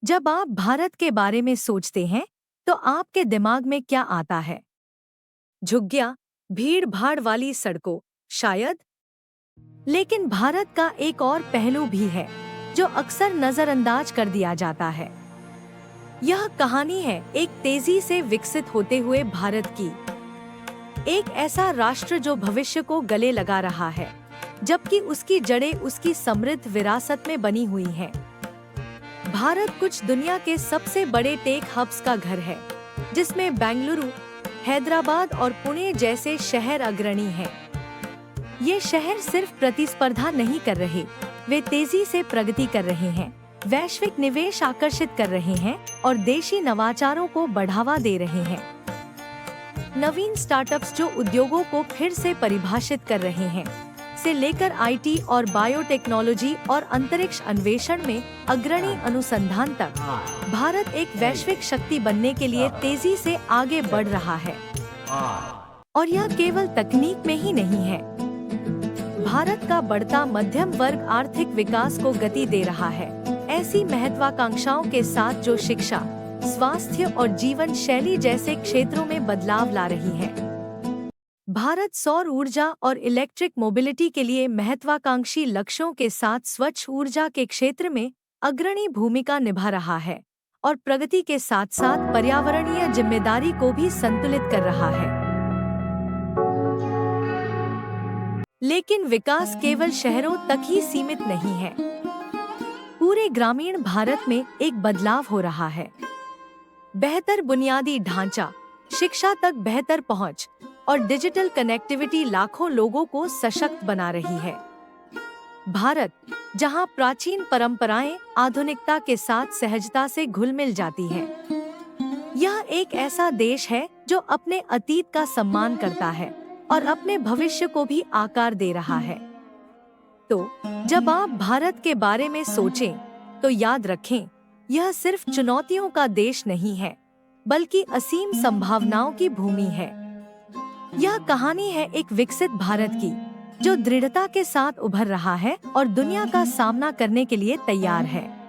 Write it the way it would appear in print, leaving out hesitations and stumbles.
जब आप भारत के बारे में सोचते हैं तो आपके दिमाग में क्या आता है? झुग्गियां, भीड़ भाड़ वाली सड़कों, शायद। लेकिन भारत का एक और पहलू भी है जो अक्सर नजरअंदाज कर दिया जाता है। यह कहानी है एक तेजी से विकसित होते हुए भारत की। एक ऐसा राष्ट्र जो भविष्य को गले लगा रहा है, जबकि उसकी जड़ें उसकी समृद्ध विरासत में बनी हुई हैं। भारत कुछ दुनिया के सबसे बड़े टेक हब्स का घर है, जिसमें बेंगलुरु, हैदराबाद और पुणे जैसे शहर अग्रणी हैं। ये शहर सिर्फ प्रतिस्पर्धा नहीं कर रहे, वे तेजी से प्रगति कर रहे हैं, वैश्विक निवेश आकर्षित कर रहे हैं और देशी नवाचारों को बढ़ावा दे रहे हैं। नवीन स्टार्टअप्स जो उद्योगों को फिर से परिभाषित कर रहे हैं, से लेकर आईटी और बायोटेक्नोलॉजी और अंतरिक्ष अन्वेषण में अग्रणी अनुसंधान तक, भारत एक वैश्विक शक्ति बनने के लिए तेजी से आगे बढ़ रहा है। और यह केवल तकनीक में ही नहीं है। भारत का बढ़ता मध्यम वर्ग आर्थिक विकास को गति दे रहा है, ऐसी महत्वाकांक्षाओं के साथ जो शिक्षा, स्वास्थ्य और जीवन शैली जैसे क्षेत्रों में बदलाव ला रही है। भारत सौर ऊर्जा और इलेक्ट्रिक मोबिलिटी के लिए महत्वाकांक्षी लक्ष्यों के साथ स्वच्छ ऊर्जा के क्षेत्र में अग्रणी भूमिका निभा रहा है और प्रगति के साथ साथ पर्यावरणीय जिम्मेदारी को भी संतुलित कर रहा है। लेकिन विकास केवल शहरों तक ही सीमित नहीं है। पूरे ग्रामीण भारत में एक बदलाव हो रहा है। बेहतर बुनियादी ढांचा, शिक्षा तक बेहतर पहुंच और डिजिटल कनेक्टिविटी लाखों लोगों को सशक्त बना रही है। भारत, जहां प्राचीन परंपराएं आधुनिकता के साथ सहजता से घुल-मिल जाती हैं, यह एक ऐसा देश है जो अपने अतीत का सम्मान करता है और अपने भविष्य को भी आकार दे रहा है। तो जब आप भारत के बारे में सोचें, तो याद रखें, यह सिर्फ चुनौतियों का देश नहीं है, बल्कि असीम संभावनाओं की भूमि है। यह कहानी है एक विकसित भारत की, जो दृढ़ता के साथ उभर रहा है और दुनिया का सामना करने के लिए तैयार है।